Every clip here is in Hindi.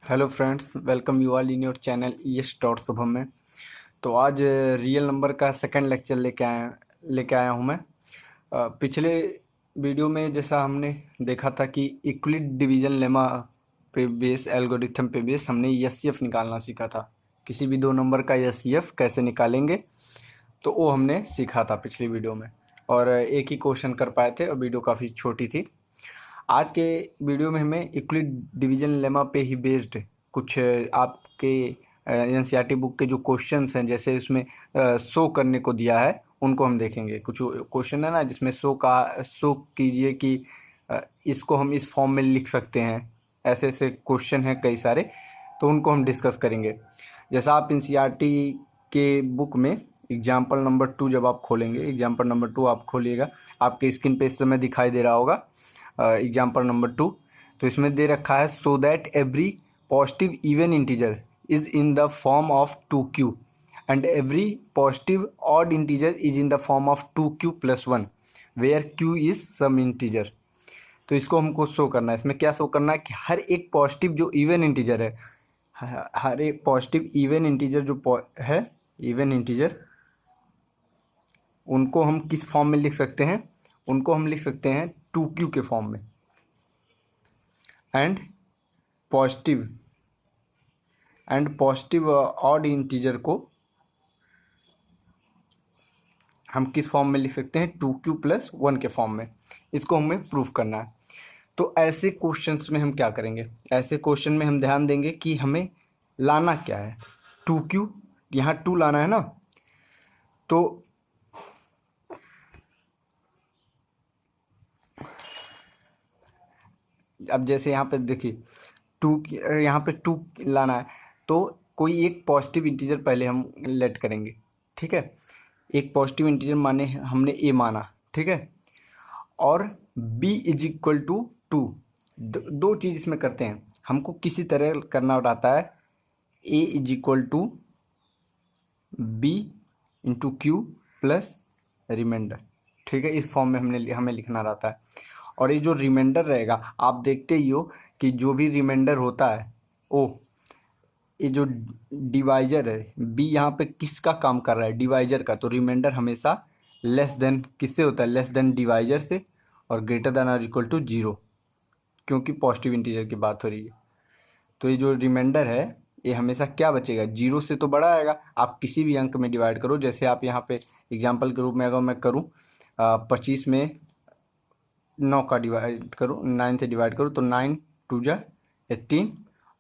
Hello friends, welcome you all in your channel yes dot Shubham में। तो आज रियल नंबर का सेकंड लेक्चर लेके आया हूँ मैं। पिछले वीडियो में जैसा हमने देखा था कि यूक्लिड डिवीजन लेमा पे बेस एल्गोरिथम पे बेस हमने एचसीएफ निकालना सीखा था। किसी भी दो नंबर का एचसीएफ कैसे निकालेंगे तो वो हमने सीखा था पिछली वीडियो में, और एक ही क्वेश्चन कर पाए थे और वीडियो काफ़ी छोटी थी। आज के वीडियो में हमें यूक्लिड डिवीजन लेमा पे ही बेस्ड कुछ आपके एनसीईआरटी बुक के जो क्वेश्चंस हैं, जैसे उसमें शो करने को दिया है उनको हम देखेंगे। कुछ क्वेश्चन है ना जिसमें शो कीजिए कि इसको हम इस फॉर्म में लिख सकते हैं। ऐसे ऐसे क्वेश्चन हैं कई सारे, तो उनको हम डिस्कस करेंगे। जैसा आप एनसीईआरटी के बुक में एग्जाम्पल नंबर 2 जब आप खोलेंगे, एग्जाम्पल नंबर 2 आप खोलिएगा, आपके स्क्रीन पे इस समय दिखाई दे रहा होगा एग्जाम्पल नंबर 2। तो इसमें दे रखा है so that every positive even integer is in the form of 2q and every positive odd integer is in the form of 2q+1 where q is some integer. तो इसको हमको शो करना है। इसमें क्या शो करना है कि हर एक पॉजिटिव जो इवन इंटीजर है, हर एक पॉजिटिव इवन इंटीजर जो है इवन इंटीजर, उनको हम किस फॉर्म में लिख सकते हैं? उनको हम लिख सकते हैं 2q के फॉर्म में। एंड पॉजिटिव ऑड इंटीजर को हम किस फॉर्म में लिख सकते हैं? 2q+1 के फॉर्म में। इसको हमें प्रूफ करना है। तो ऐसे क्वेश्चंस में हम क्या करेंगे? ऐसे क्वेश्चन में हम ध्यान देंगे कि हमें लाना क्या है। 2q, यहाँ 2 लाना है ना, तो अब जैसे यहाँ पे देखिए 2, यहाँ पे 2 लाना है, तो कोई एक पॉजिटिव इंटीजर पहले हम लेट करेंगे। ठीक है, एक पॉजिटिव इंटीजर माने हमने ए माना, ठीक है, और b इज इक्वल टू 2। दो चीज़ इसमें करते हैं, हमको किसी तरह करना रहता है a is equal to b into q plus remainder. ठीक है, इस फॉर्म में हमें लिखना रहता है। और ये जो रिमाइंडर रहेगा, आप देखते ही हो कि जो भी रिमाइंडर होता है ओ, ये जो डिवाइजर है बी, यहाँ पे किसका काम कर रहा है? डिवाइजर का। तो रिमाइंडर हमेशा लेस देन किससे होता है? लेस देन डिवाइजर से, और ग्रेटर देन और इक्वल टू 0, क्योंकि पॉजिटिव इंटीजर की बात हो रही है। तो ये जो रिमाइंडर है ये हमेशा क्या बचेगा? 0 से तो बड़ा आएगा। आप किसी भी अंक में डिवाइड करो, जैसे आप यहाँ पे एग्जाम्पल के रूप में अगर मैं करूँ 25 में 9 का डिवाइड करूँ, 9 से डिवाइड करूँ, तो 9 2 जा 18,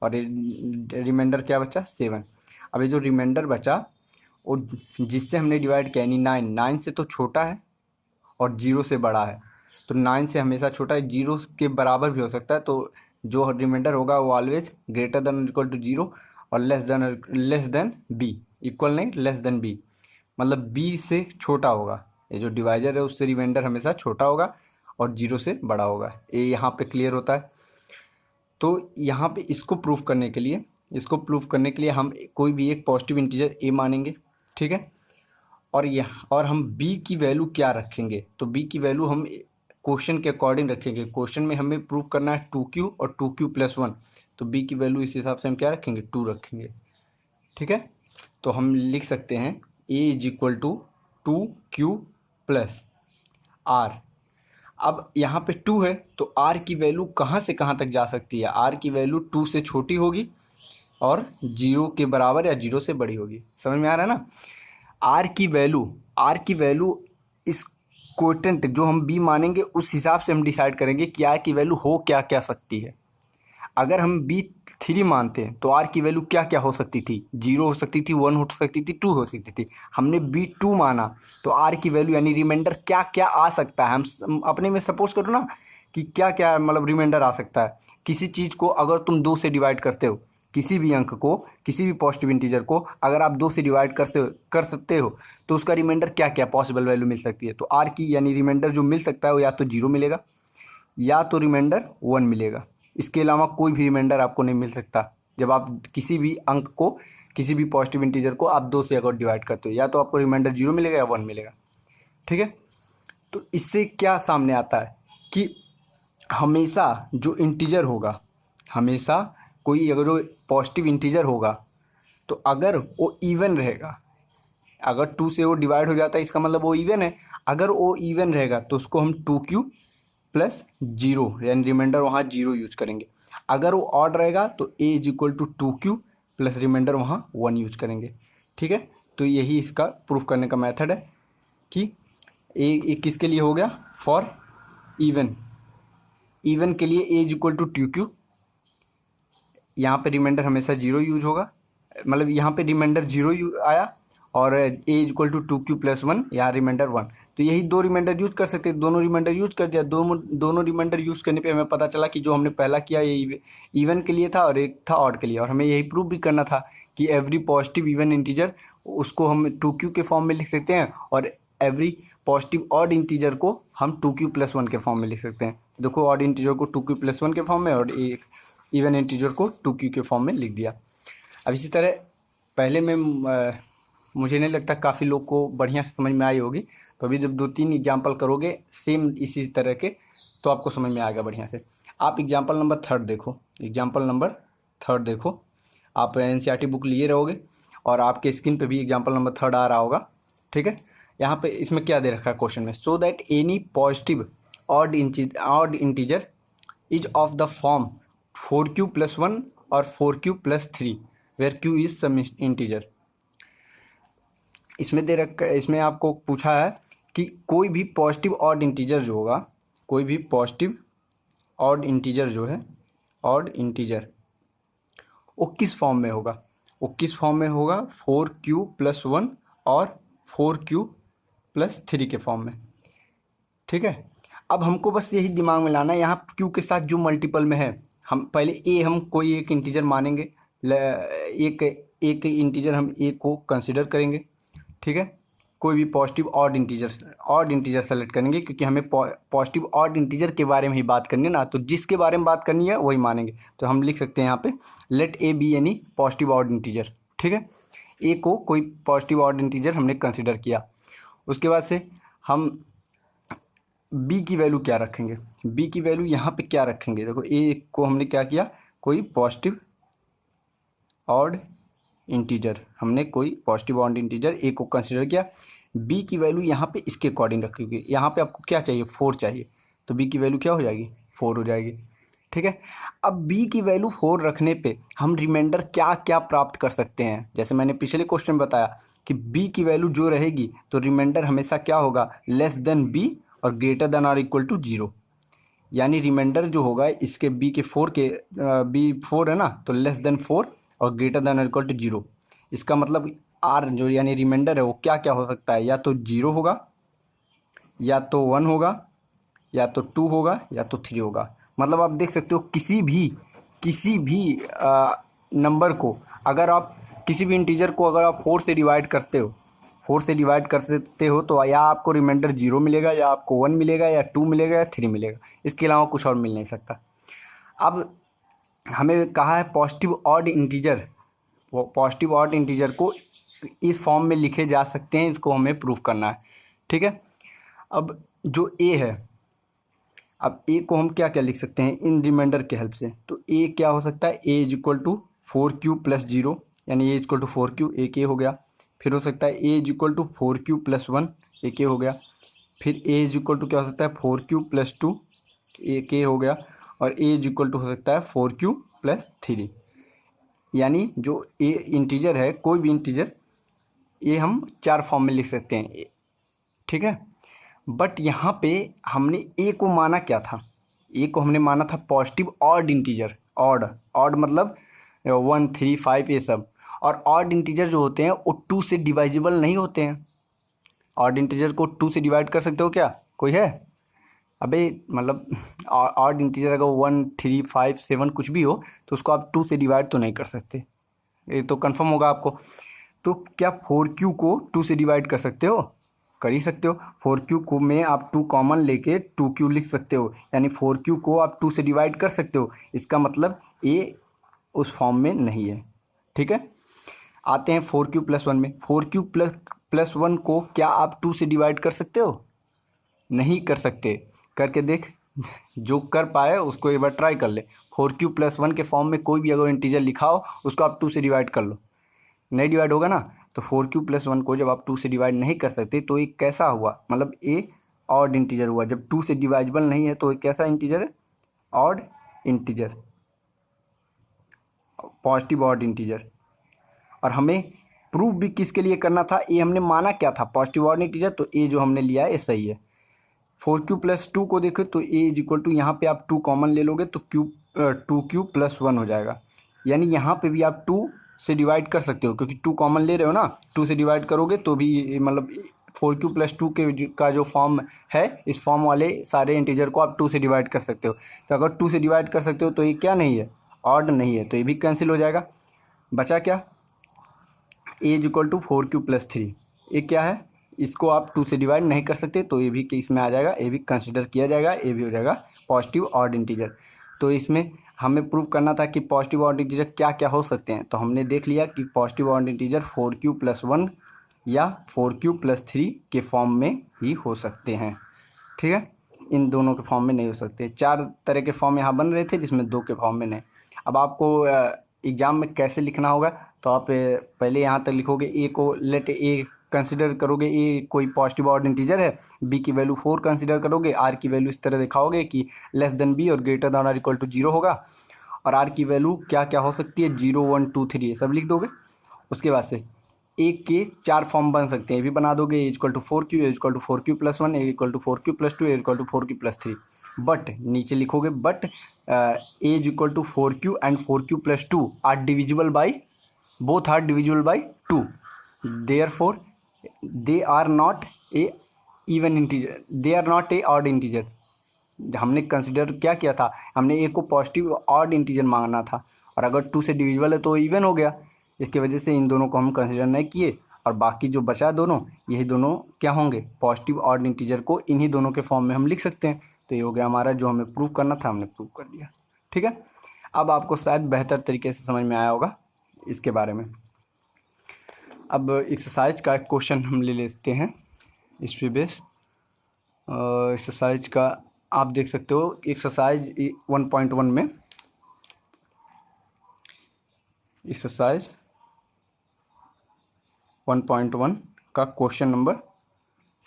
और रिमाइंडर क्या बचा? 7। अब ये जो रिमाइंडर बचा वो जिससे हमने डिवाइड किया, यानी 9 से तो छोटा है और 0 से बड़ा है। तो 9 से हमेशा छोटा है, 0 के बराबर भी हो सकता है। तो जो रिमाइंडर होगा वो always greater than equal to 0 और लेस देन बी, इक्वल नहीं, लेस देन बी, मतलब बी से छोटा होगा। ये जो डिवाइजर है उससे रिमाइंडर हमेशा छोटा होगा और 0 से बड़ा होगा। ये यहाँ पे क्लियर होता है। तो यहाँ पे इसको प्रूफ करने के लिए हम कोई भी एक पॉजिटिव इंटीजर ए मानेंगे, ठीक है, और हम b की वैल्यू क्या रखेंगे? तो b की वैल्यू हम क्वेश्चन के अकॉर्डिंग रखेंगे। क्वेश्चन में हमें प्रूव करना है 2q और 2q+1, तो b की वैल्यू इस हिसाब से हम क्या रखेंगे? 2 रखेंगे। ठीक है, तो हम लिख सकते हैं a is equal to 2q+r। अब यहाँ पे 2 है, तो r की वैल्यू कहाँ से कहाँ तक जा सकती है? r की वैल्यू 2 से छोटी होगी और 0 के बराबर या 0 से बड़ी होगी। समझ में आ रहा है ना? आर की वैल्यू इस क्वोटेंट जो हम बी मानेंगे उस हिसाब से हम डिसाइड करेंगे कि आर की वैल्यू हो क्या क्या सकती है। अगर हम B3 मानते हैं तो आर की वैल्यू क्या क्या हो सकती थी? 0 हो सकती थी, 1 हो सकती थी, 2 हो सकती थी। हमने B2 माना तो आर की वैल्यू यानी रिमाइंडर क्या क्या आ सकता है? हम अपने में सपोज करो ना कि क्या क्या मतलब रिमाइंडर आ सकता है। किसी चीज़ को अगर तुम 2 से डिवाइड करते हो, किसी भी अंक को, किसी भी पॉजिटिव इंटीजर को अगर आप 2 से डिवाइड कर सकते हो, तो उसका रिमाइंडर क्या क्या पॉसिबल वैल्यू मिल सकती है? तो आर की यानी रिमाइंडर जो मिल सकता है वो या तो 0 मिलेगा या तो रिमाइंडर 1 मिलेगा। इसके अलावा कोई भी रिमाइंडर आपको नहीं मिल सकता। जब आप किसी भी अंक को, किसी भी पॉजिटिव इंटीजर को आप 2 से अगर डिवाइड करते हो, या तो आपको रिमाइंडर 0 मिलेगा या 1 मिलेगा। ठीक है, तो इससे क्या सामने आता है कि हमेशा जो इंटीजर होगा, हमेशा कोई अगर वो पॉजिटिव इंटीजर होगा तो अगर वो इवन रहेगा, अगर 2 से वो डिवाइड हो जाता है इसका मतलब वो इवन है। अगर वो इवन रहेगा तो उसको हम 2q प्लस 0 यानी रिमाइंडर वहाँ 0 यूज करेंगे। अगर वो ऑड रहेगा तो a is equal to 2q plus remainder वहाँ 1 यूज करेंगे। ठीक है, तो यही इसका प्रूफ करने का मेथड है कि ए किसके लिए हो गया, फॉर इवन। इवन के लिए a is equal to 2q, यहाँ पे रिमाइंडर हमेशा 0 यूज होगा, मतलब यहाँ पे रिमाइंडर 0 आया और a is equal to 2q प्लस 1, यहाँ रिमाइंडर 1। तो यही दो रिमाइंडर यूज कर सकते हैं, दोनों रिमाइंडर यूज कर दिया। दोनों रिमाइंडर यूज करने पे हमें पता चला कि जो हमने पहला किया ये इवन के लिए था और एक था ऑड के लिए, और हमें यही प्रूव भी करना था कि एवरी पॉजिटिव इवन इंटीजर उसको हम 2q के फॉर्म में लिख सकते हैं और एवरी पॉजिटिव ऑड इंटीजर को हम 2q प्लस 1 के फॉर्म में लिख सकते हैं। देखो ऑड इंटीजर को 2q प्लस 1 के फॉर्म में और एक इवन इंटीजर को 2q के फॉर्म में लिख दिया। अब इसी तरह पहले में मुझे नहीं लगता काफ़ी लोग को बढ़िया से समझ में आई होगी, तो अभी जब 2-3 एग्जाम्पल करोगे सेम इसी तरह के तो आपको समझ में आएगा बढ़िया से। आप एग्जाम्पल नंबर 3 देखो, एग्जाम्पल नंबर 3 देखो। आप एनसीईआरटी बुक लिए रहोगे और आपके स्क्रीन पे भी एग्जाम्पल नंबर 3 आ रहा होगा। ठीक है, यहाँ पे इसमें क्या दे रखा है क्वेश्चन में, so that any positive odd integer is of the form 4q plus 1 और 4q plus 3 where q is some integer. इसमें दे रखा, इसमें आपको पूछा है कि कोई भी पॉजिटिव ऑड इंटीजर जो होगा, कोई भी पॉजिटिव ऑड इंटीजर जो है, ऑड इंटीजर वो किस फॉर्म में होगा, वो किस फॉर्म में होगा, 4q प्लस 1 और 4q प्लस 3 के फॉर्म में। ठीक है, अब हमको बस यही दिमाग में लाना है, यहाँ q के साथ जो मल्टीपल में है, हम पहले a हम कोई एक इंटीजर मानेंगे, एक इंटीजर हम a को कंसिडर करेंगे। ठीक है, कोई भी पॉजिटिव ऑड इंटीजर सेलेक्ट करेंगे क्योंकि हमें पॉजिटिव ऑड इंटीजर के बारे में ही बात करनी है ना, तो जिसके बारे में बात करनी है वही मानेंगे। तो हम लिख सकते हैं यहाँ पे let a be any positive odd integer. ठीक है, ए को कोई पॉजिटिव ऑड इंटीजर हमने कंसिडर किया। उसके बाद से हम बी की वैल्यू क्या रखेंगे, बी की वैल्यू यहाँ पे क्या रखेंगे, देखो ए को हमने क्या किया, कोई पॉजिटिव ऑड इंटीजर, हमने कोई पॉजिटिव ऑड इंटीजर ए को कंसिडर किया। बी की वैल्यू यहाँ पे इसके अकॉर्डिंग रखोगे, यहाँ पे आपको क्या चाहिए, 4 चाहिए, तो बी की वैल्यू क्या हो जाएगी, 4 हो जाएगी। ठीक है, अब बी की वैल्यू 4 रखने पे हम रिमाइंडर क्या क्या प्राप्त कर सकते हैं, जैसे मैंने पिछले क्वेश्चन में बताया कि बी की वैल्यू जो रहेगी तो रिमाइंडर हमेशा क्या होगा, लेस देन बी और ग्रेटर देन और इक्वल टू 0, यानी रिमाइंडर जो होगा इसके बी के 4 के बी 4 है ना, तो लेस देन 4 और ग्रेटर देन और इक्वल टू 0। इसका मतलब आर जो यानी रिमाइंडर है वो क्या क्या हो सकता है, या तो 0 होगा, या तो 1 होगा, या तो 2 होगा, या तो 3 होगा। मतलब आप देख सकते हो किसी भी नंबर को अगर आप किसी भी इंटीजर को अगर आप 4 से डिवाइड करते हो, 4 से डिवाइड कर सकते हो तो या आपको रिमाइंडर 0 मिलेगा, या आपको 1 मिलेगा, या 2 मिलेगा, या 3 मिलेगा, इसके अलावा कुछ और मिल नहीं सकता। अब हमें कहा है पॉजिटिव ऑड इंटीजर, वो पॉजिटिव ऑड इंटीजर को इस फॉर्म में लिखे जा सकते हैं, इसको हमें प्रूफ करना है। ठीक है, अब जो ए है, अब ए को हम क्या क्या लिख सकते हैं इन रिमाइंडर के हेल्प से, तो ए क्या हो सकता है, ए is equal to 4q plus 0, यानी ए इज इक्वल टू 4q, एक ए हो गया। फिर हो सकता है ए is equal to 4q plus 1, एक ए हो गया। फिर ए इज इक्वल टू क्या हो सकता है, 4q प्लस 2, एक ए हो गया। और ए इज इक्वल टू हो सकता है 4q प्लस 3, यानी जो ए इंटीजर है, कोई भी इंटीजर, ये हम 4 फॉर्म में लिख सकते हैं। ठीक है, बट यहाँ पे हमने ए को माना क्या था, ए को हमने माना था पॉजिटिव ऑड इंटीजर, ऑड मतलब 1 3 5 ये सब। और ऑड इंटीजर जो होते हैं वो 2 से डिवाइजिबल नहीं होते हैं। ऑड इंटीजर को 2 से डिवाइड कर सकते हो क्या, कोई है, अबे मतलब ऑड इंटीजर अगर 1 3 5 7 कुछ भी हो तो उसको आप 2 से डिवाइड तो नहीं कर सकते, ये तो कंफर्म होगा आपको। तो क्या 4q को 2 से डिवाइड कर सकते हो, कर ही सकते हो। 4q को में आप 2 कॉमन लेके 2q लिख सकते हो, यानी 4q को आप 2 से डिवाइड कर सकते हो, इसका मतलब a उस फॉर्म में नहीं है। ठीक है, आते हैं 4q प्लस 1 में। 4q प्लस 1 को क्या आप 2 से डिवाइड कर सकते हो, नहीं कर सकते। करके देख, जो कर पाए उसको एक बार ट्राई कर ले। 4q+1 के फॉर्म में कोई भी अगर इंटीजर लिखा हो उसको आप 2 से डिवाइड कर लो, नहीं डिवाइड होगा ना। तो 4q+1 को जब आप 2 से डिवाइड नहीं कर सकते तो ये कैसा हुआ, मतलब ए ऑड इंटीजर हुआ। जब 2 से डिवाइजेबल नहीं है तो ये कैसा इंटीजर है, odd integer, positive odd integer. और हमें प्रूफ भी किसके लिए करना था, ये हमने माना क्या था, पॉजिटिव ऑड इंटीजर, तो ए जो हमने लिया है ये सही है। 4q+2 को देखो तो ए इज इक्वल टू, यहाँ पे आप 2 कॉमन ले लोगे तो 2q+1 हो जाएगा। यानी यहाँ पे भी आप 2 से डिवाइड कर सकते हो, क्योंकि 2 कॉमन ले रहे हो ना, 2 से डिवाइड करोगे तो भी मतलब 4q+2 का जो फॉर्म है, इस फॉर्म वाले सारे इंटीजर को आप 2 से डिवाइड कर सकते हो। तो अगर 2 से डिवाइड कर सकते हो तो ये क्या नहीं है, ऑड नहीं है, तो ये भी कैंसिल हो जाएगा। बचा क्या, ए इज इक्वल टू 4q+3, ये क्या है, इसको आप 2 से डिवाइड नहीं कर सकते तो ये भी इसमें आ जाएगा, ये भी कंसिडर किया जाएगा, ये भी हो जाएगा पॉजिटिव ऑड इंटीजर। तो इसमें हमें प्रूव करना था कि पॉजिटिव ऑड इंटीजर क्या क्या हो सकते हैं, तो हमने देख लिया कि पॉजिटिव ऑड इंटीजर 4q+1 या 4q+3 के फॉर्म में ही हो सकते हैं। ठीक है, इन दोनों के फॉर्म में नहीं हो सकते। 4 तरह के फॉर्म यहाँ बन रहे थे जिसमें 2 के फॉर्म में नहीं। अब आपको एग्ज़ाम में कैसे लिखना होगा, तो आप पहले यहाँ तक लिखोगे, ए को लेट ए कंसिडर करोगे, ए कोई पॉजिटिव ऑड इंटीजर है, बी की वैल्यू 4 कंसिडर करोगे, आर की वैल्यू इस तरह दिखाओगे कि लेस देन बी और ग्रेटर देन और इक्वल टू 0 होगा, और आर की वैल्यू क्या क्या हो सकती है, 0 1 2 3 ये सब लिख दोगे। उसके बाद से ए के 4 फॉर्म बन सकते हैं, ये भी बना दोगे, a equal to 4q, a equal to 4q+1, a equal to 4q+2, a equal to 4q+3। But नीचे लिखोगे, but a is equal to 4q and 4q+2 are divisible by, both are divisible by 2, therefore they are not a even integer, they are not a odd integer. हमने कंसिडर क्या किया था, हमने ए को पॉजिटिव ऑड इंटीजर मांगना था, और अगर 2 से डिविजिबल है तो इवन हो गया। इसकी वजह से इन दोनों को हम कंसिडर नहीं किए, और बाकी जो बचा दोनों, यही दोनों क्या होंगे, पॉजिटिव ऑड इंटीजर को इन्हीं दोनों के फॉर्म में हम लिख सकते हैं। तो ये हो गया हमारा, जो हमें प्रूव करना था हमने प्रूव कर दिया। ठीक है, अब आपको शायद बेहतर तरीके से समझ में आया होगा इसके बारे में। अब एक्सरसाइज का क्वेश्चन हम ले लेते हैं इस पे बेस। एक्सरसाइज का आप देख सकते हो, एक्सरसाइज 1.1 में, एक्सरसाइज 1.1 का क्वेश्चन नंबर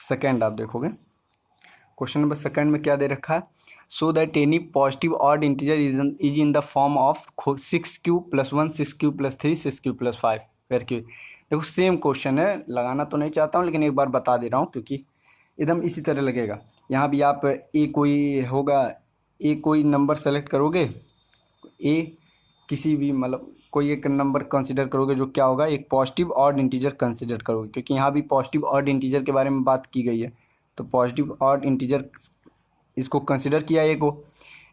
सेकेंड आप देखोगे। क्वेश्चन नंबर सेकेंड में क्या दे रखा है, so that any positive odd integer is in the form of 6q+1, 6q+3, 6q+5 where q. देखो सेम क्वेश्चन है, लगाना तो नहीं चाहता हूँ लेकिन एक बार बता दे रहा हूँ, क्योंकि एकदम इसी तरह लगेगा। यहाँ भी आप ए कोई होगा, ए कोई नंबर सेलेक्ट करोगे, ए किसी भी मतलब कोई एक नंबर कंसिडर करोगे, जो क्या होगा, एक पॉजिटिव ऑड इंटीजर कंसिडर करोगे, क्योंकि यहाँ भी पॉजिटिव ऑड इंटीजर के बारे में बात की गई है। तो पॉजिटिव ऑड इंटीजर इसको कंसिडर किया ए को।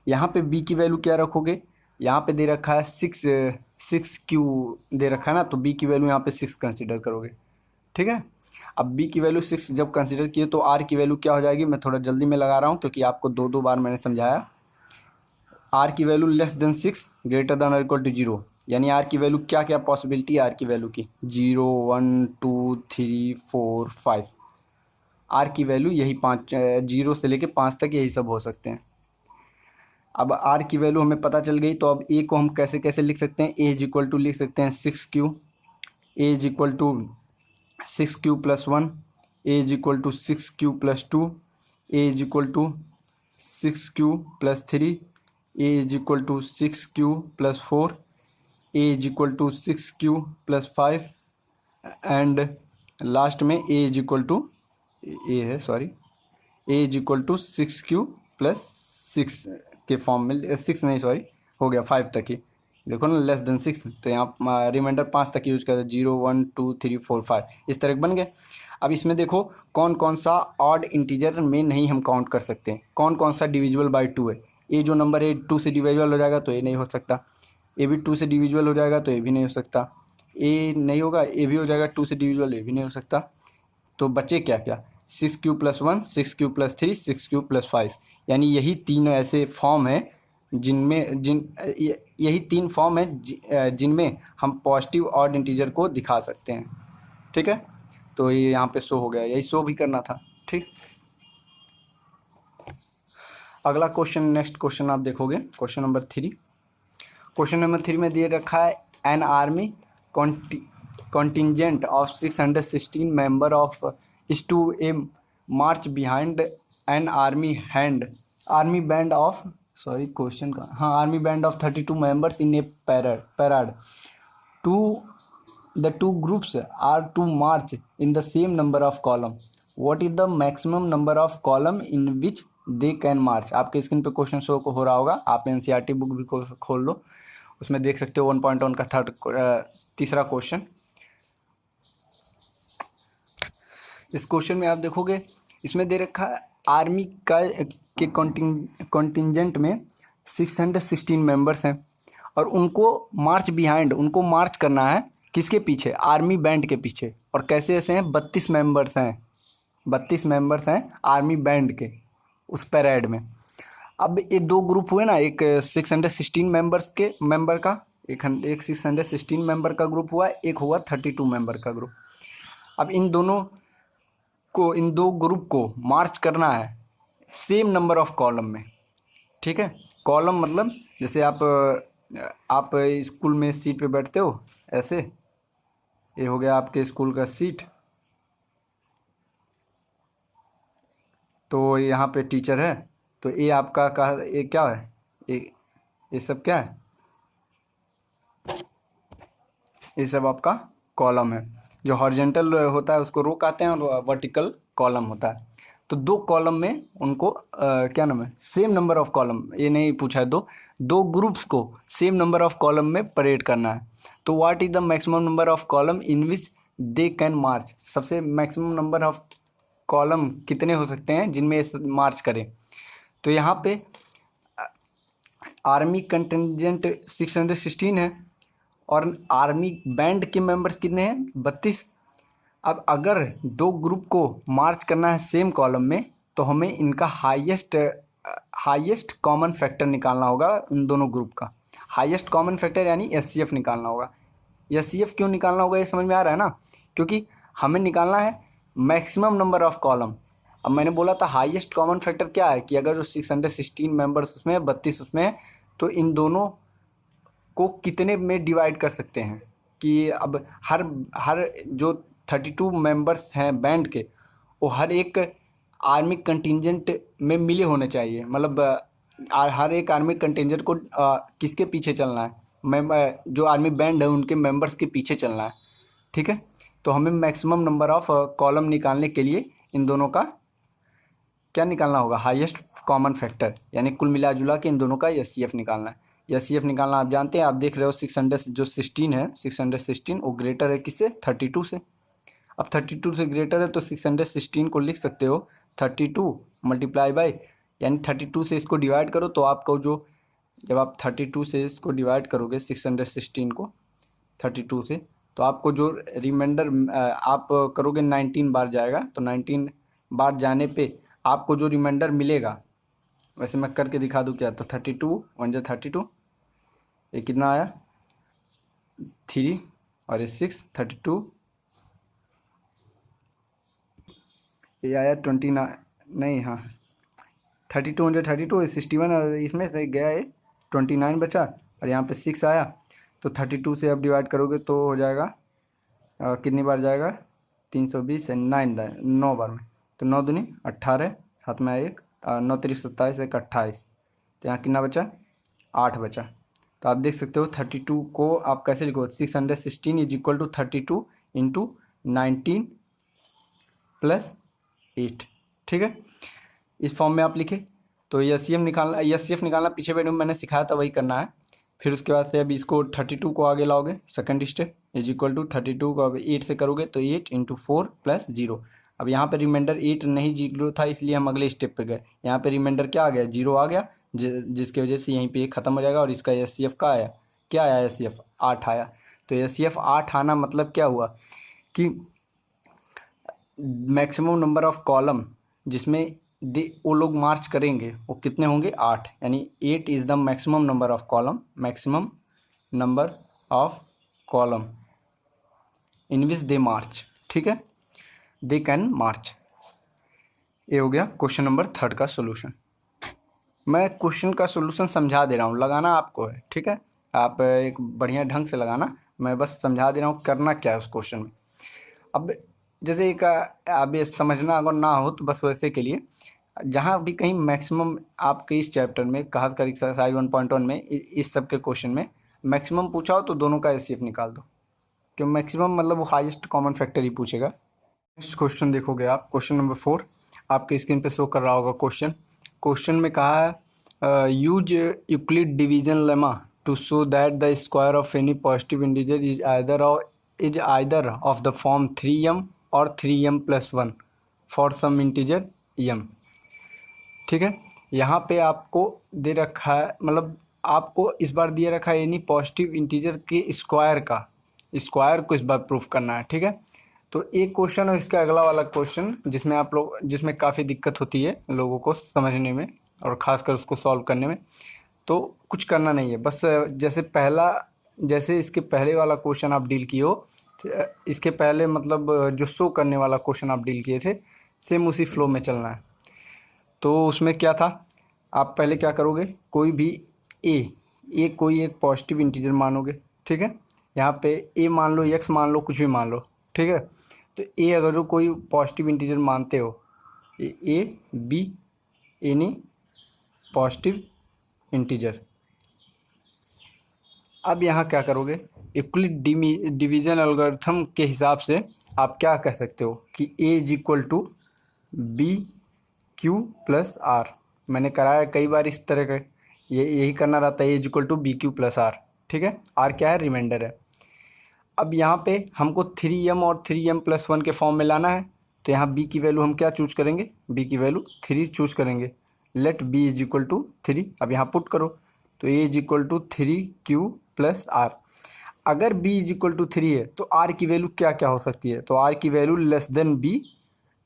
यहाँ पे बी की वैल्यू क्या रखोगे, यहाँ पे दे रखा है 6q दे रखा है ना, तो बी की वैल्यू यहाँ पे 6 कंसिडर करोगे। ठीक है, अब बी की वैल्यू 6 जब कंसिडर किए तो आर की वैल्यू क्या हो जाएगी, मैं थोड़ा जल्दी में लगा रहा हूँ क्योंकि आपको 2 बार मैंने समझाया। आर की value less than 6 greater than और इक्वल टू 0, यानी आर की वैल्यू क्या क्या पॉसिबिलिटी है आर की वैल्यू की, 0 1 2 3 4 5। आर की वैल्यू यही 5, 0 से लेके 5 तक यही सब हो सकते हैं। अब आर की वैल्यू हमें पता चल गई, तो अब ए को हम कैसे कैसे लिख सकते हैं, ए इज इक्वल टू लिख सकते हैं 6q, a is equal to 6q+1, a is equal to 6q+2, a is equal to 6q+3, a is equal to 6q+4, a is equal to 6q+5, and last में a is equal to, a है sorry, a is equal to 6q+6 के फॉर्म में, 6 नहीं सॉरी, हो गया 5 तक ही, देखो ना लेस देन 6, तो यहाँ रिमाइंडर 5 तक यूज करते, 0 1 2 3 4 5 इस तरह बन गए। अब इसमें देखो कौन कौन सा ऑड इंटीजर में नहीं हम काउंट कर सकते हैं, कौन कौन सा डिविजिबल बाई 2 है। ए जो नंबर है 2 से डिविजिबल हो जाएगा तो ये नहीं हो सकता, ए भी 2 से डिविजिबल हो जाएगा तो ये भी नहीं हो सकता, ए नहीं होगा, ए भी हो जाएगा 2 से डिविजिबल, ये भी नहीं हो सकता। तो बचे क्या क्या, 6q+1, 6q+3, 6q+5, यानी यही 3 ऐसे फॉर्म हैं यही 3 फॉर्म है जिनमें हम पॉजिटिव ऑड इंटीजर को दिखा सकते हैं। ठीक है, तो ये यहाँ पे शो हो गया, यही शो भी करना था। ठीक, अगला क्वेश्चन, नेक्स्ट क्वेश्चन आप देखोगे क्वेश्चन नंबर 3। क्वेश्चन नंबर 3 में दिए रखा है an army contingent of 616 member of is to a march behind an army band of question का army band of 32 members in a parade to the two groups are to march in the same number of column. What is the maximum number of column in which they can march? आपके स्क्रीन पे क्वेश्चन शो हो रहा होगा, आप एनसीईआरटी बुक भी खोल लो, उसमें देख सकते हो 1.1 का तीसरा क्वेश्चन। इस क्वेश्चन में आप देखोगे, इसमें दे रखा है आर्मी के कॉन्टिंजेंट में 616 मेंबर्स हैं और उनको मार्च करना है किसके पीछे? आर्मी बैंड के पीछे। और कैसे ऐसे हैं? 32 मेंबर्स हैं आर्मी बैंड के उस पैरेड में। अब ये दो ग्रुप हुए ना, एक 616 मेंबर का एक 616 मेंबर का ग्रुप हुआ, एक हुआ 32 मेंबर का ग्रुप। अब इन दो ग्रुप को मार्च करना है सेम नंबर ऑफ कॉलम में, ठीक है। कॉलम मतलब जैसे आप स्कूल में सीट पे बैठते हो, ऐसे ये हो गया आपके स्कूल का सीट, तो यहाँ पे टीचर है, तो ये आपका ये क्या है? ये सब क्या है? ये सब आपका कॉलम है। जो हॉरिजॉन्टल होता है उसको रो कहते हैं और वर्टिकल कॉलम होता है। तो दो कॉलम में उनको क्या नाम है? सेम नंबर ऑफ कॉलम, ये नहीं पूछा है, दो ग्रुप्स को सेम नंबर ऑफ कॉलम में परेड करना है। तो what is the maximum number of column in which they can march? सबसे मैक्सिमम नंबर ऑफ कॉलम कितने हो सकते हैं जिनमें मार्च करें? तो यहाँ पे आर्मी कंटिंजेंट 616 है और आर्मी बैंड के मेंबर्स कितने हैं? 32। अब अगर दो ग्रुप को मार्च करना है सेम कॉलम में, तो हमें इनका हाईएस्ट कॉमन फैक्टर निकालना होगा। इन दोनों ग्रुप का हाईएस्ट कॉमन फैक्टर यानी एचसीएफ निकालना होगा। एचसीएफ क्यों निकालना होगा ये समझ में आ रहा है ना? क्योंकि हमें निकालना है मैक्सिमम नंबर ऑफ कॉलम। अब मैंने बोला था हाईएस्ट कॉमन फैक्टर क्या है कि अगर जो 616 मेंबर्स उसमें 32 उसमें है, तो इन दोनों को कितने में डिवाइड कर सकते हैं कि अब हर जो 32 मेंबर्स हैं बैंड के, वो हर एक आर्मी कंटिंजेंट में मिले होने चाहिए। मतलब हर एक आर्मी कंटिंजेंट को किसके पीछे चलना है? जो आर्मी बैंड है उनके मेंबर्स के पीछे चलना है, ठीक है। तो हमें मैक्सिमम नंबर ऑफ कॉलम निकालने के लिए इन दोनों का क्या निकालना होगा? हाईएस्ट कॉमन फैक्टर, यानी कुल मिला जुला के इन दोनों का एचसीएफ निकालना है। एचसीएफ निकालना आप जानते हैं, आप देख रहे हो 616 वो ग्रेटर है किससे? 32 से। अब 32 से ग्रेटर है तो 616 को लिख सकते हो 32 मल्टीप्लाई बाई, यानी 32 से इसको डिवाइड करो तो आपको जो, जब आप 32 से इसको डिवाइड करोगे 616 को 32 से, तो आपको जो रिमाइंडर आप करोगे 19 बार जाएगा, तो 19 बार जाने पे आपको जो रिमाइंडर मिलेगा, वैसे मैं करके दिखा दूँ क्या? तो 32 1 जा 32, ये कितना आया? 3 और ये 6, 32, ये आया 29, नहीं हाँ 32 1 32, 61 और इसमें से गया ये 29 बचा और यहाँ पे 6 आया, तो 32 से अब डिवाइड करोगे तो हो जाएगा कितनी बार जाएगा? 320 है 9 बार में, तो 9 दूनी 18, हाथ में आया 1, 9 3 27, 1 28, तो यहाँ कितना बचा? 8 बचा। तो आप देख सकते हो 32 को आप कैसे लिखो? 616 is equal to 32 into 19 plus 8, ठीक है। इस फॉर्म में आप लिखे तो एचसीएफ निकालना पीछे वीडियो में मैंने सिखाया था, वही करना है। फिर उसके बाद से अब इसको 32 को आगे लाओगे, second step is equal to 32 को अब 8 से करोगे तो 8 इंटू 4 प्लस 0। अब यहाँ पे रिमाइंडर 8 नहीं 0 था, इसलिए हम अगले स्टेप पे गए। यहाँ पे रिमाइंडर क्या आ गया? 0 आ गया, जिसकी वजह से यहीं पे ये ख़त्म हो जाएगा और इसका एचसीएफ का आया, क्या आया? एचसीएफ 8 आया। तो एचसीएफ 8 आना मतलब क्या हुआ कि मैक्सिमम नंबर ऑफ कॉलम जिसमें वो लोग मार्च करेंगे वो कितने होंगे? 8, यानी 8 is the maximum number of column in which they march, ठीक है, दे कैन मार्च। ये हो गया क्वेश्चन नंबर 3 का सोल्यूशन। मैं क्वेश्चन का सोल्यूशन समझा दे रहा हूँ, लगाना आपको है, ठीक है। आप एक बढ़िया ढंग से लगाना, मैं बस समझा दे रहा हूँ करना क्या है उस क्वेश्चन में। अब जैसे एक अब ये समझना अगर ना हो तो बस वैसे के लिए, जहाँ भी कहीं मैक्सिमम आपके इस चैप्टर में खासकर एक्सरसाइज 1.1 में इस सब के क्वेश्चन में मैक्सिमम पूछा हो तो दोनों का एचसीएफ निकाल दो, क्यों मैक्सिमम मतलब वो हाईएस्ट कॉमन फैक्टर ही पूछेगा। नेक्स्ट क्वेश्चन देखोगे आप, क्वेश्चन नंबर 4 आपके स्क्रीन पे शो कर रहा होगा। क्वेश्चन में कहा है use Euclid division lemma to show that the square of any positive integer is either of the form 3m और 3m+1 for some integer m। ठीक है, यहाँ पे आपको दे रखा है, मतलब आपको इस बार दिया रखा है एनी पॉजिटिव इंटीजर के स्क्वायर को इस बार प्रूफ करना है। ठीक है, तो एक क्वेश्चन और इसका अगला वाला क्वेश्चन जिसमें काफ़ी दिक्कत होती है लोगों को समझने में और ख़ासकर उसको सॉल्व करने में, तो कुछ करना नहीं है, बस जैसे इसके पहले वाला क्वेश्चन आप डील किए हो, इसके पहले मतलब जो शो करने वाला क्वेश्चन आप डील किए थे, सेम उसी फ्लो में चलना है। तो उसमें क्या था, आप पहले क्या करोगे, कोई भी कोई एक पॉजिटिव इंटीजर मानोगे। ठीक है, यहाँ पे ए मान लो, एक्स मान लो, कुछ भी मान लो। ठीक है, तो अगर जो कोई पॉजिटिव इंटीजर मानते हो, बी एनी पॉजिटिव इंटीजर, अब यहाँ क्या करोगे, यूक्लिड डिवीजन एल्गोरिथम के हिसाब से आप क्या कह सकते हो कि a is equal to b q plus r. मैंने कराया कई बार इस तरह का, यही करना रहता है, ए is equal to b q plus r. ठीक है, आर क्या है, रिमाइंडर है। अब यहाँ पे हमको 3m और 3m+1 के फॉर्म में लाना है, तो यहाँ b की वैल्यू हम क्या चूज करेंगे, b की वैल्यू 3 चूज करेंगे। Let b is equal to 3, अब यहाँ पुट करो, तो a is equal to 3q plus r. अगर b इज इक्वल टू 3 है तो r की वैल्यू क्या क्या हो सकती है, तो r की वैल्यू लेस देन b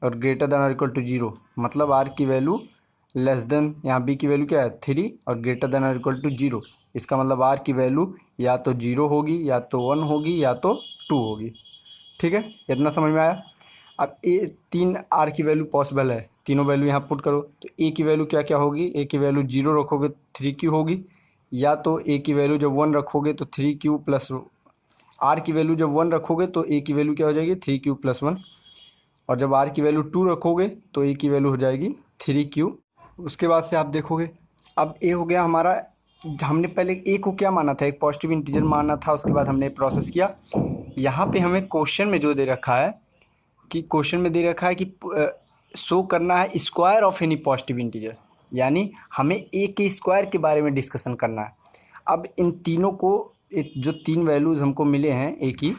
और ग्रेटर देन और इक्वल टू 0, मतलब r की वैल्यू लेस देन, यहाँ b की वैल्यू क्या है 3 और ग्रेटर देन और इक्वल टू 0, इसका मतलब r की वैल्यू या तो 0 होगी, या तो 1 होगी, या तो 2 होगी। ठीक है, इतना समझ में आया। अब तीन r की वैल्यू पॉसिबल है, तीनों वैल्यू यहाँ पुट करो, तो a की वैल्यू क्या क्या होगी, a की वैल्यू 0 रखोगे 3q होगी, या तो a की वैल्यू जब 1 रखोगे तो 3q प्लस, r की वैल्यू जब 1 रखोगे तो a की वैल्यू क्या हो जाएगी 3q प्लस 1, और जब r की वैल्यू 2 रखोगे तो a की वैल्यू हो जाएगी 3q। उसके बाद से आप देखोगे, अब a हो गया हमारा, हमने पहले a को क्या माना था, एक पॉजिटिव इंटीजर माना था, उसके बाद हमने प्रोसेस किया। यहाँ पे हमें क्वेश्चन में जो दे रखा है कि शो करना है square of any positive integer, यानी हमें a के स्क्वायर के बारे में डिस्कशन करना है। अब इन तीनों को, जो 3 वैल्यूज़ हमको मिले हैं a की,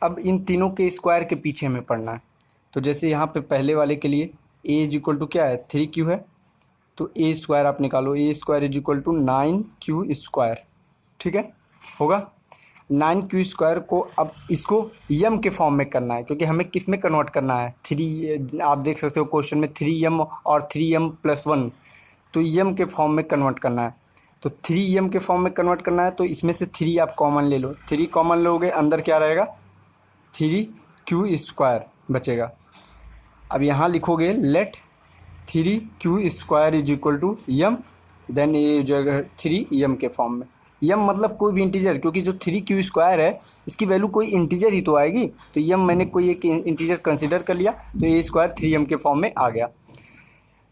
अब इन तीनों के स्क्वायर के पीछे हमें पढ़ना है। तो जैसे यहाँ पे पहले वाले के लिए a इज इक्वल टू क्या है 3q है, तो a स्क्वायर आप निकालो, a square is equal to 9q square. ठीक है, होगा 9q स्क्वायर को, अब इसको m के फॉर्म में करना है, क्योंकि हमें किस में कन्वर्ट करना है, 3, आप देख सकते हो क्वेश्चन में 3m और 3m+1, तो m के फॉर्म में कन्वर्ट करना है। तो 3m के फॉर्म में कन्वर्ट करना है, तो इसमें से 3 आप कॉमन ले लो, 3 कॉमन लोगे, अंदर क्या रहेगा 3q स्क्वायर बचेगा। अब यहाँ लिखोगे let 3q square is equal to m, then ये जो है 3m के फॉर्म में, m मतलब कोई भी इंटीजर, क्योंकि जो 3q स्क्वायर है इसकी वैल्यू कोई इंटीजर ही तो आएगी, तो m मैंने कोई एक इंटीजर कंसिडर कर लिया, तो a स्क्वायर 3m के फॉर्म में आ गया।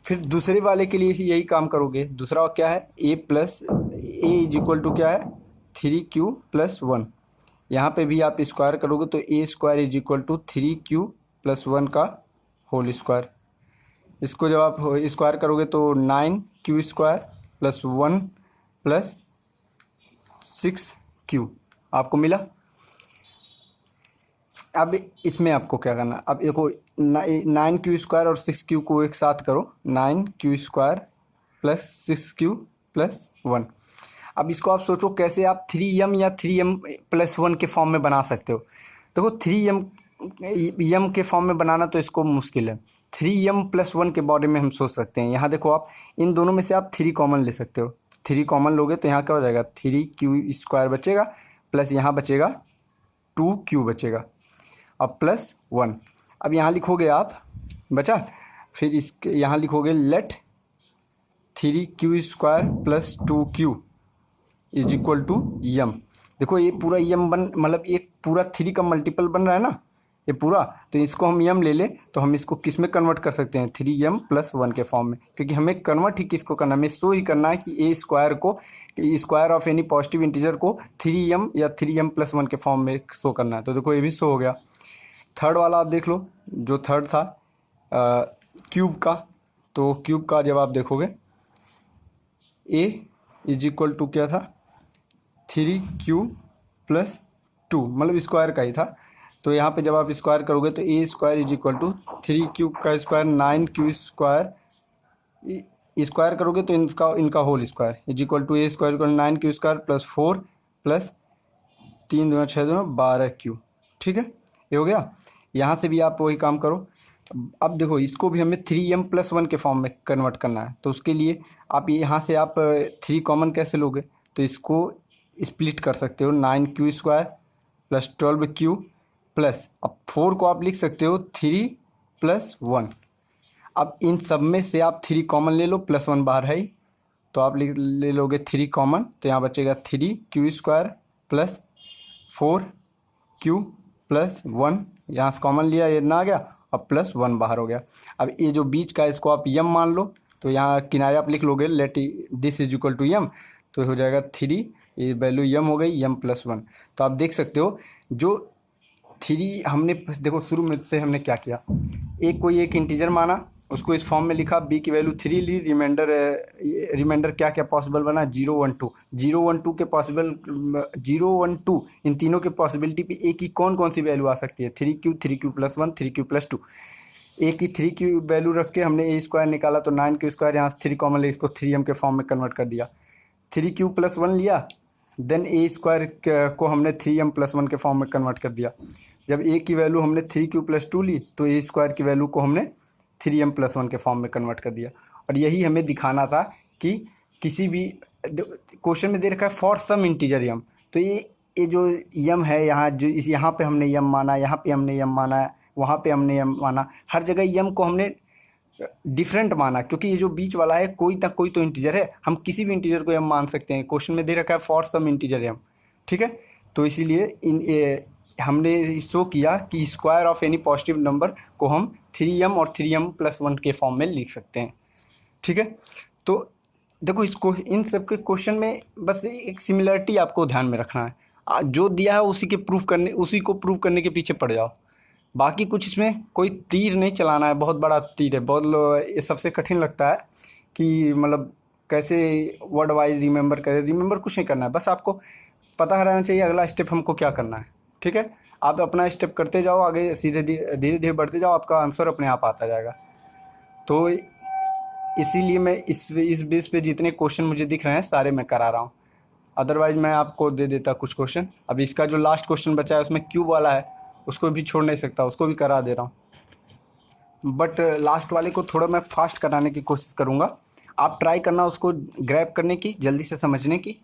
फिर दूसरे वाले के लिए यही काम करोगे, दूसरा क्या है a इज इक्वल टू क्या है 3q+1, यहाँ पे भी आप स्क्वायर करोगे तो a square is equal to 3q+1 का होल स्क्वायर। इसको जब आप स्क्वायर करोगे तो 9q square plus 1 plus 6q आपको मिला। अब इसमें आपको क्या करना, अब देखो 9q स्क्वायर और 6q को एक साथ करो, 9q square plus 6q plus 1। अब इसको आप सोचो कैसे आप 3m या 3m+1 के फॉर्म में बना सकते हो। देखो 3m के फॉर्म में बनाना तो इसको मुश्किल है, 3m+1 के बारे में हम सोच सकते हैं। यहाँ देखो आप इन दोनों में से आप 3 कॉमन ले सकते हो, 3 कॉमन लोगे तो यहाँ क्या हो जाएगा 3q स्क्वायर बचेगा, प्लस यहाँ बचेगा 2q बचेगा, अब प्लस 1। अब यहाँ लिखोगे आप, बचा फिर इसके यहाँ लिखोगे let 3q² plus 2q is equal to m. देखो ये पूरा यम मतलब एक पूरा 3 का मल्टीपल बन रहा है ना ये पूरा, तो इसको हम यम ले लें तो हम इसको किस में कन्वर्ट कर सकते हैं, 3m+1 के फॉर्म में, क्योंकि हमें कन्वर्ट ही किसको करना है, हमें शो ही करना है कि ए स्क्वायर को, square of any positive integer को 3m या 3m+1 के फॉर्म में शो करना है। तो देखो ये भी शो हो गया। थर्ड वाला आप देख लो, जो थर्ड था क्यूब का, तो क्यूब का जब आप देखोगे a इज इक्वल टू क्या था, 3q+2, मतलब स्क्वायर का ही था। तो यहाँ पे जब आप स्क्वायर करोगे तो a² is equal to 3q का स्क्वायर 9q स्क्वायर, स्क्वायर करोगे तो इनका whole square is equal to a² equal 9q square plus 4 plus 3 दूना 6 दूना 12q। ठीक है, ये हो गया। यहाँ से भी आप वही काम करो। अब देखो इसको भी हमें 3m+1 के फॉर्म में कन्वर्ट करना है, तो उसके लिए आप यहाँ से आप 3 कॉमन कैसे लोगे, तो इसको स्प्लिट कर सकते हो, 9q square plus 12q plus, अब 4 को आप लिख सकते हो 3+1। अब इन सब में से आप 3 कॉमन ले लो, +1 बाहर है ही, तो आप ले लोगे 3 कॉमन, तो यहाँ बचेगा 3q square plus 4q plus 1, यहाँ से कॉमन लिया ये ना आ गया, अब +1 बाहर हो गया। अब ये जो बीच का इसको आप यम मान लो, तो यहाँ किनारे आप लिख लोगे let this is equal to m, तो हो जाएगा 3, ये वैल्यू यम हो गई, m+1। तो आप देख सकते हो जो 3 हमने देखो शुरू में से हमने क्या किया, कोई एक इंटीजर माना, उसको इस फॉर्म में लिखा, b की वैल्यू 3 ली, रिमाइंडर क्या क्या पॉसिबल बना, 0 1 2, 0 1 2 के पॉसिबल 0 1 2 इन तीनों के पॉसिबिलिटी पे a की कौन कौन सी वैल्यू आ सकती है, 3q 3q+1 3q+2। a की 3 की वैल्यू रख के हमने a² निकाला, तो 9q स्क्वायर, यहाँ से 3 कॉमन ले, इसको 3m के फॉर्म में कन्वर्ट कर दिया, 3q+1 लिया, देन a² को हमने 3m+1 के फॉर्म में कन्वर्ट कर दिया। जब a की वैल्यू हमने 3q+2 ली, तो a² की वैल्यू को हमने 3m+1 के फॉर्म में कन्वर्ट कर दिया। और यही हमें दिखाना था कि किसी भी क्वेश्चन में दे रखा है फॉर सम इंटीजर यम, तो ये जो यम है यहाँ, जो इस यहाँ पे हमने यम माना, यहाँ पे हमने यम माना, वहाँ पे हमने यम माना, हर जगह यम को हमने डिफरेंट माना, क्योंकि ये जो बीच वाला है कोई ना कोई तो इंटीजर है, हम किसी भी इंटीजर को यम मान सकते हैं, क्वेश्चन में दे रखा है फॉर सम इंटीजर यम। ठीक है, तो इसीलिए हमने शो किया कि square of any positive number को हम 3m और 3m+1 के फॉर्म में लिख सकते हैं। ठीक है, तो देखो इसको इन सब के क्वेश्चन में बस एक सिमिलरिटी आपको ध्यान में रखना है, जो दिया है उसी को प्रूव करने के पीछे पड़ जाओ, बाकी कुछ इसमें कोई तीर नहीं चलाना है, बहुत बड़ा तीर है, ये सबसे कठिन लगता है कि मतलब कैसे वर्ड वाइज रिमेंबर करें, रिमेंबर कुछ नहीं करना है, बस आपको पता रहना चाहिए अगला स्टेप हमको क्या करना है। ठीक है, आप अपना स्टेप करते जाओ आगे, सीधे धीरे धीरे बढ़ते जाओ, आपका आंसर अपने आप आता जाएगा। तो इसीलिए मैं इस बेस पे जितने क्वेश्चन मुझे दिख रहे हैं सारे मैं करा रहा हूँ, अदरवाइज मैं आपको दे देता कुछ क्वेश्चन। अब इसका जो लास्ट क्वेश्चन बचा है उसमें क्यूब वाला है, उसको भी छोड़ नहीं सकता, उसको भी करा दे रहा हूँ, बट लास्ट वाले को थोड़ा मैं फास्ट कराने की कोशिश करूँगा। आप ट्राई करना उसको ग्रैब करने की, जल्दी से समझने की,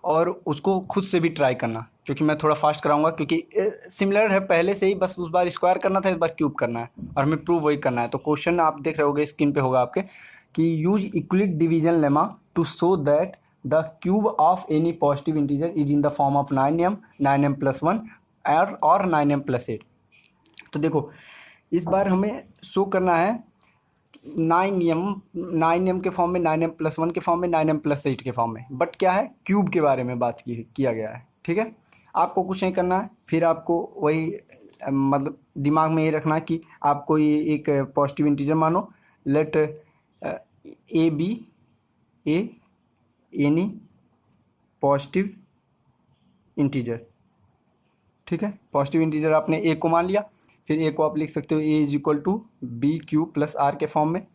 और उसको खुद से भी ट्राई करना, क्योंकि मैं थोड़ा फास्ट कराऊंगा, क्योंकि सिमिलर है पहले से ही, बस उस बार स्क्वायर करना था, इस बार क्यूब करना है और हमें प्रूव वही करना है। तो क्वेश्चन आप देख रहे होगे स्क्रीन पे होगा आपके कि use Euclid division lemma to show that the cube of any positive integer is in the form of 9m 9m+1 और 9m+8। तो देखो इस बार हमें शो करना है 9m के फॉर्म में, 9m+1 के फॉर्म में, 9m+8 के फॉर्म में, बट क्या है क्यूब के बारे में बात किया गया है। ठीक है, आपको कुछ नहीं करना है, फिर आपको वही मतलब दिमाग में ये रखना है कि आप कोई एक पॉजिटिव इंटीजर मानो, let a be any positive integer. ठीक है, पॉजिटिव इंटीजर आपने ए को मान लिया, फिर ए को आप लिख सकते हो ए इज इक्वल टू BQ+R के फॉर्म में।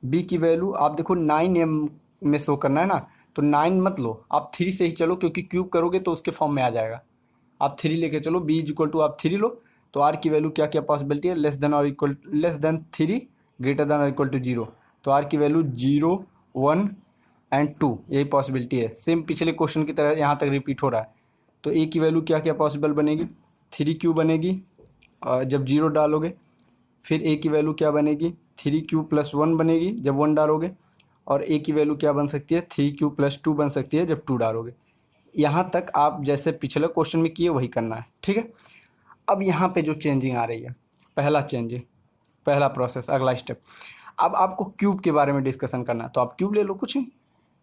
बी की वैल्यू आप देखो 9m में शो करना है ना, तो 9 मत लो, आप 3 से ही चलो, क्योंकि क्यूब करोगे तो उसके फॉर्म में आ जाएगा। आप 3 लेके चलो, बी इज इक्वल टू आप 3 लो, तो आर की वैल्यू क्या क्या पॉसिबिलिटी है, लेस देन 3 ग्रेटर देन और इक्वल टू 0, तो आर की वैल्यू 0 1 एंड 2, यही पॉसिबिलिटी है। सेम पिछले क्वेश्चन की तरह यहाँ तक रिपीट हो रहा है। तो ए की वैल्यू क्या क्या पॉसिबल बनेगी, 3q बनेगी जब 0 डालोगे, फिर ए की वैल्यू क्या बनेगी 3q+1 बनेगी जब 1 डालोगे, और a की वैल्यू क्या बन सकती है, 3q+2 बन सकती है जब 2 डालोगे। यहाँ तक आप जैसे पिछले क्वेश्चन में किए वही करना है, ठीक है। अब यहाँ पे जो चेंजिंग आ रही है, पहला चेंजिंग, पहला प्रोसेस, अगला स्टेप, अब आपको क्यूब के बारे में डिस्कशन करना है, तो आप क्यूब ले लो, कुछ a³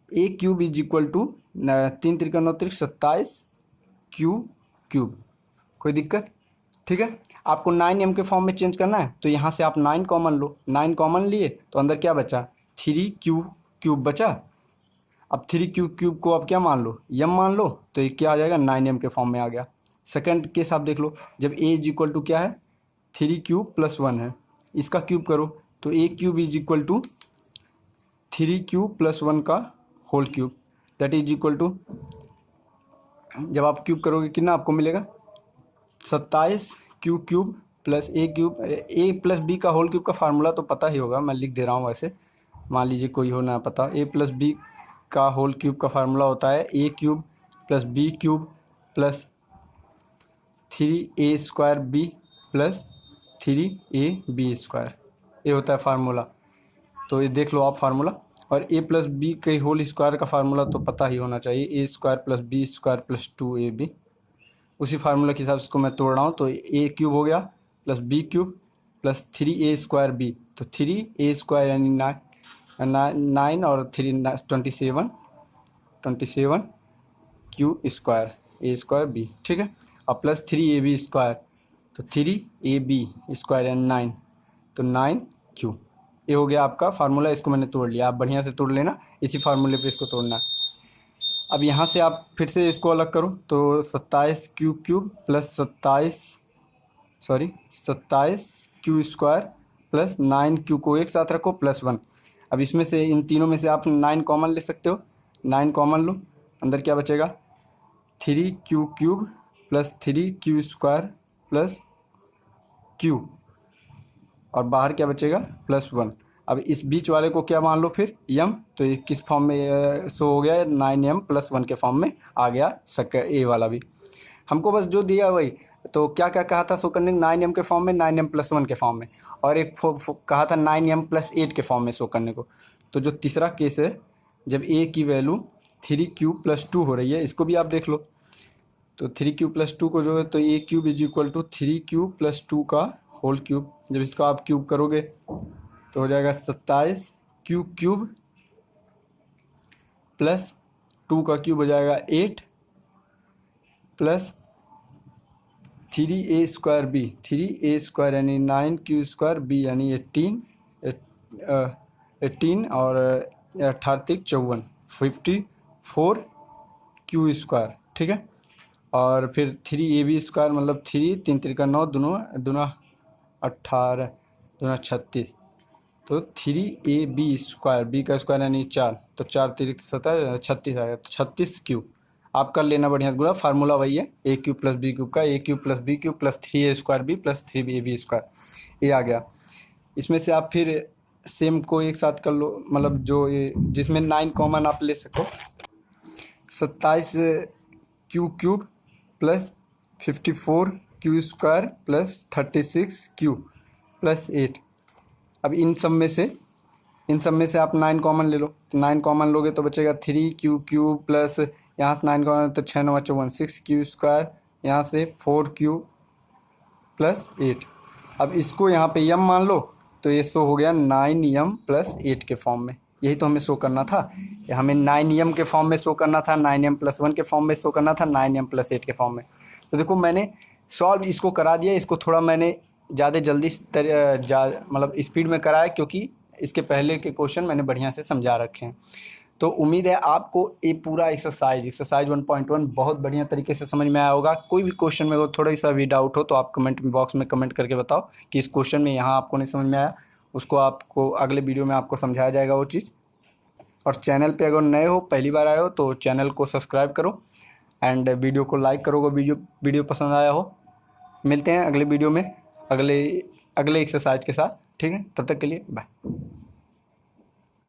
= 3 त्रिका 9 त्रिक 27 क्यूब, कोई दिक्कत, ठीक है। आपको 9m के फॉर्म में चेंज करना है, तो यहाँ से आप 9 कॉमन लो, 9 कॉमन लिए तो अंदर क्या बचा, 3q³ बचा। अब 3q³ को आप क्या मान लो, m मान लो, तो ये क्या आ जाएगा, 9m के फॉर्म में आ गया। सेकंड केस आप देख लो, जब a क्या है, 3q+1 है, इसका क्यूब करो तो a³ = 3q+1 का whole cube, that is equal to, जब आप क्यूब करोगे कितना आपको मिलेगा, 27q³ + a+b का होल क्यूब का फार्मूला तो पता ही होगा, मैं लिख दे रहा हूँ वैसे, मान लीजिए कोई हो ना पता, a+b का होल क्यूब का फार्मूला होता है a³ + b³ + 3a² + 3ab², ये होता है फार्मूला। तो ये देख लो आप फार्मूला, और a+b के होल स्क्वायर का फार्मूला तो पता ही होना चाहिए, a² + b² + 2ab। उसी फार्मूला के हिसाब से इसको मैं तोड़ रहा हूँ, तो a³ हो गया + b³ + 3a²b, तो 3a² यानी 9 और 3 27 q² a²b, ठीक है। और + 3ab², तो 3ab² यानी 9, तो 9q, ये हो गया आपका फार्मूला। इसको मैंने तोड़ लिया, आप बढ़िया से तोड़ लेना, इसी फार्मूले पे इसको तोड़ना है। अब यहाँ से आप फिर से इसको अलग करो, तो 27q³ + 27q² + 9q को एक साथ रखो +1। अब इसमें से इन तीनों में से आप 9 कॉमन ले सकते हो, 9 कॉमन लो, अंदर क्या बचेगा, 3q³ + 3q² + q, और बाहर क्या बचेगा, +1। अब इस बीच वाले को क्या मान लो फिर, m, तो ये किस फॉर्म में शो हो गया, 9m + 1 के फॉर्म में आ गया ए वाला भी। हमको बस जो दिया वही, तो क्या क्या कहा था शो करने, 9m के फॉर्म में, 9m + 1 के फॉर्म में, और एक कहा था 9m + 8 के फॉर्म में शो करने को। तो जो तीसरा केस है, जब a की वैल्यू 3q+2 हो रही है, इसको भी आप देख लो, तो 3q+2 को जो है, तो a³ = 3q+2 का होल क्यूब, जब इसका आप क्यूब करोगे तो हो जाएगा 27q³ + 2 का क्यूब हो जाएगा 8 + 3a²b, 3a² यानी 9q²b यानी 18 और 18 54 54q², ठीक है। और फिर 3ab² मतलब 3 3 त्रिका 9, दूना 18 दूना 36, तो 3ab², b का स्क्वायर यानी 4, तो 4 तिरिक 17 36 आएगा, तो 36q। आप कर लेना बढ़िया से गुणा, फार्मूला वही है a³ + b³ का, a³ + b³ + 3a²b + 3ab², ये आ गया। इसमें से आप फिर सेम को एक साथ कर लो, मतलब जो ये जिसमें 9 कॉमन आप ले सको, 27q³ + 54q² + 36q + 8। अब इन सब में से आप 9 कॉमन ले लो, तो 9 कॉमन लोगे तो बचेगा 3q³ प्लस यहाँ से 9 कॉमन, तो 6 9 54 6q², यहाँ से 4q + 8। अब इसको यहाँ पे m मान लो, तो ये शो हो गया 9m + 8 के फॉर्म में। यही तो हमें शो करना था, हमें 9m के फॉर्म में शो करना था, 9m + 1 के फॉर्म में शो करना था, 9m + 8 के फॉर्म में। तो देखो मैंने सॉल्व इसको करा दिया, इसको थोड़ा मैंने ज़्यादा जल्दी मतलब स्पीड में कराया, क्योंकि इसके पहले के क्वेश्चन मैंने बढ़िया से समझा रखे हैं। तो उम्मीद है आपको ये पूरा एक्सरसाइज 1.1 बहुत बढ़िया तरीके से समझ में आया होगा। कोई भी क्वेश्चन में अगर थोड़ा सा भी डाउट हो तो आप कमेंट बॉक्स में कमेंट करके बताओ कि इस क्वेश्चन में यहाँ आपको नहीं समझ में आया, उसको आपको अगले वीडियो में आपको समझाया जाएगा वो चीज़। और चैनल पे अगर नए हो, पहली बार आए हो, तो चैनल को सब्सक्राइब करो एंड वीडियो को लाइक करोगे, वीडियो पसंद आया हो। मिलते हैं अगले वीडियो में अगले एक्सरसाइज के साथ, ठीक है, तब तक के लिए बाय।